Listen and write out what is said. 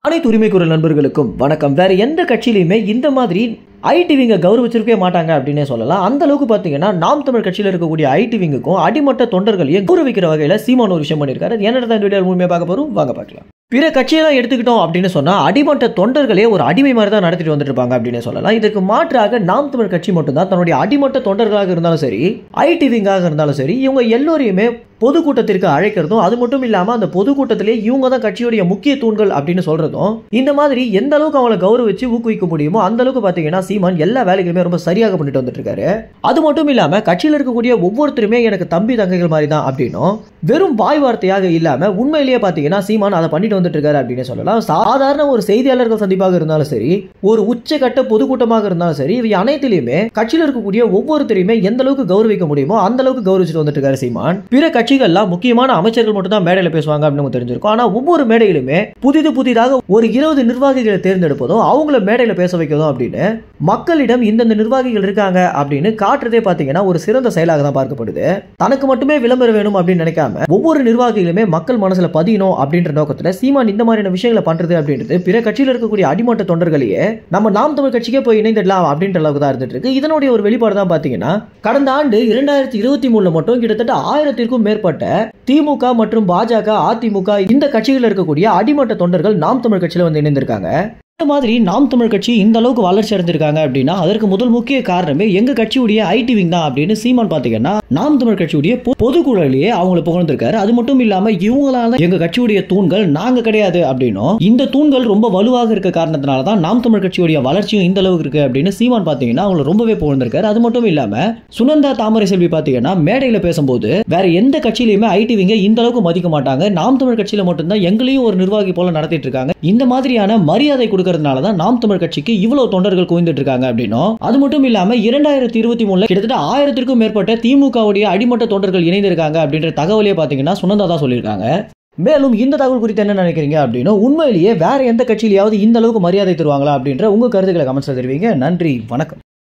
அனைத்து உரிமை குரல் நண்பர்களுக்கும் வணக்கம். வேற எந்த கட்சியிலுமே இந்த மாதிரி ஐடிவிங்க கௌரவிச்சிருக்கவே மாட்டாங்க அப்படின்னே சொல்லலாம். அந்த அளவுக்கு பாத்தீங்கன்னா நாம் தமிழ் கட்சியில் இருக்கக்கூடிய ஐடிவிங்குக்கும் அடிமட்ட தொண்டர்களையும் கௌரவிக்கிற வகையில சீமான் ஒரு விஷயம் பண்ணியிருக்காரு. என்னடா இந்த வீடியோ முழுமையாக பார்க்க போறோம், வாங்க பார்க்கலாம். பிற கட்சியெல்லாம் எடுத்துக்கிட்டோம் அப்படின்னு சொன்னா அடிமட்ட தொண்டர்களே ஒரு அடிமை மாதிரி தான் நடத்திட்டு வந்துட்டு இருப்பாங்க அப்படின்னு சொல்லலாம். இதற்கு மாற்றாக நாம் தமிழ் கட்சி மட்டும்தான் தன்னுடைய அடிமட்ட தொண்டர்களாக இருந்தாலும் சரி, ஐடிவிங்காக இருந்தாலும் சரி, இவங்க எல்லோரையுமே பொதுக்கூட்டத்திற்கு அழைக்கிறதும், அது மட்டும் இல்லாம அந்த பொதுக்கூட்டத்திலே இவங்க தான் கட்சியுடைய முக்கிய தூண்கள் அப்படின்னு சொல்றதும், இந்த மாதிரி எந்த அளவுக்கு அவங்களை கௌரவிச்சு ஊக்குவிக்க முடியுமோ அந்த அளவுக்கு பாத்தீங்கன்னா சீமான் எல்லா வேலைகளுமே ரொம்ப சரியாக பண்ணிட்டு வந்துட்டு இருக்காரு. அது மட்டும் இல்லாம கட்சியில் இருக்கக்கூடிய ஒவ்வொருத்தருமே எனக்கு தம்பி தங்கைகள் மாதிரி தான் அப்படின்னும் வெறும் வாய் வார்த்தையாக இல்லாம உண்மையிலேயே பாத்தீங்கன்னா சீமான் அதை பண்ணிட்டு வந்துட்டு இருக்காரு அப்படின்னு சொல்லலாம். சாதாரண ஒரு செய்தியாளர்கள் சந்திப்பாக இருந்தாலும் சரி, ஒரு உச்சகட்ட பொதுக்கூட்டமாக இருந்தாலும் சரி, இவை அனைத்திலுமே கட்சியில் இருக்கக்கூடிய ஒவ்வொருத்தரையுமே எந்த அளவுக்கு கௌரவிக்க முடியுமோ அந்த அளவுக்கு கௌரவிச்சுட்டு வந்துட்டு இருக்காரு சீமான். பிற கட்சிகள்லாம் முக்கியமான அமைச்சர்கள் மட்டும் தான் மேடையில பேசுவாங்க அப்படின்னு தெரிஞ்சிருக்கும். ஆனா ஒவ்வொரு மேடையிலுமே புதிதாக ஒரு 20 நிர்வாகிகளை தேர்ந்தெடுப்பதும் அவங்கள மேடையில பேச வைக்கிறதும் அப்படின்னு மக்களிடம் இந்தந்த நிர்வாகிகள் இருக்காங்க அப்படின்னு காட்டுறதே பாத்தீங்கன்னா ஒரு சிறந்த செயலாக தான் பார்க்கப்படுது. தனக்கு மட்டுமே விளம்பரம் வேணும் அப்படின்னு நினைக்காம ஒவ்வொரு நிர்வாகிகளுமே மக்கள் மனசுல பதியணும் அப்படின்ற நோக்கத்துல சீமான் இந்த மாதிரியான விஷயங்களை பண்றது அப்படின்றது பிற கட்சியில் இருக்கக்கூடிய அடிமட்ட தொண்டர்களையே நம்ம நாம் தமிழ் கட்சிக்கே போய் இணைந்துடலாம் அப்படின்ற அளவுக்கு தான் இருந்துட்டு இருக்கு. இதனுடைய ஒரு வெளிப்பாடு தான் பாத்தீங்கன்னா கடந்த ஆண்டு 2023 மட்டும் கிட்டத்தட்ட 1000க்கும் மேற்பட்ட திமுக மற்றும் பாஜக, அதிமுக இந்த கட்சிகளில் இருக்கக்கூடிய அடிமட்ட தொண்டர்கள் நாம் தமிழ் கட்சியில வந்து இணைந்திருக்காங்க. இந்த மாதிரி நாம் தமிழ் கட்சி இந்த அளவுக்கு வளர்ச்சி அடைந்திருக்காங்க அப்படின்னா அதற்கு முதல் முக்கிய காரணமே எங்க கட்சியுடைய ஐடிவிங் தான் அப்படின்னு சீமான் பாத்தீங்கன்னா நாம் தமிழ் கட்சியுடைய பொதுக்குழுவிலேயே அவங்களை புகழ்ந்திருக்காரு. அது மட்டும் இல்லாம இவங்களால எங்க கட்சியுடைய தூண்கள் நாங்க கிடையாது அப்படின்னும், இந்த தூண்கள் ரொம்ப வலுவாக இருக்க காரணத்தினாலதான் நாம் தமிழ் கட்சியுடைய வளர்ச்சியும் இந்த அளவுக்கு இருக்கு அப்படின்னு சீமான் பாத்தீங்கன்னா அவங்களை ரொம்பவே புகழ்ந்திருக்காரு. அது மட்டும் இல்லாம சுனந்தா தாமரை செல்வி பாத்தீங்கன்னா மேடையில பேசும்போது வேற எந்த கட்சியிலுமே ஐடிவிங்க இந்த அளவுக்கு மதிக்க மாட்டாங்க, நாம் தமிழ் கட்சியில மட்டும்தான் எங்களையும் ஒரு நிர்வாகி போல நடத்திட்டு இருக்காங்க, இந்த மாதிரியான மரியாதை கொடுக்கறதுனாலதான் நாம் தமிழ் கட்சிக்கு இவ்வளவு தொண்டர்கள் குவிந்துட்டு இருக்காங்க அப்படின்னும், அது மட்டும் இல்லாம 2023 கிட்டத்தட்ட 1000க்கும் மேற்பட்ட திமுகவுடைய அடிமட்ட தொண்டர்கள் இணைந்திருக்காங்க அப்படின்ற தகவலையே பாத்தீங்கன்னா சுனந்தா தான் சொல்லியிருக்காங்க. மேலும் இந்த தகவல் குறித்து என்ன நினைக்கிறீங்க அப்படின்னு, உண்மையிலேயே வேற எந்த கட்சியிலாவது இந்த அளவுக்கு மரியாதை தருவாங்களா அப்படின்ற உங்க கருத்துக்களை கமெண்ட்ஸ்ல தெரிவிங்க. நன்றி, வணக்கம்.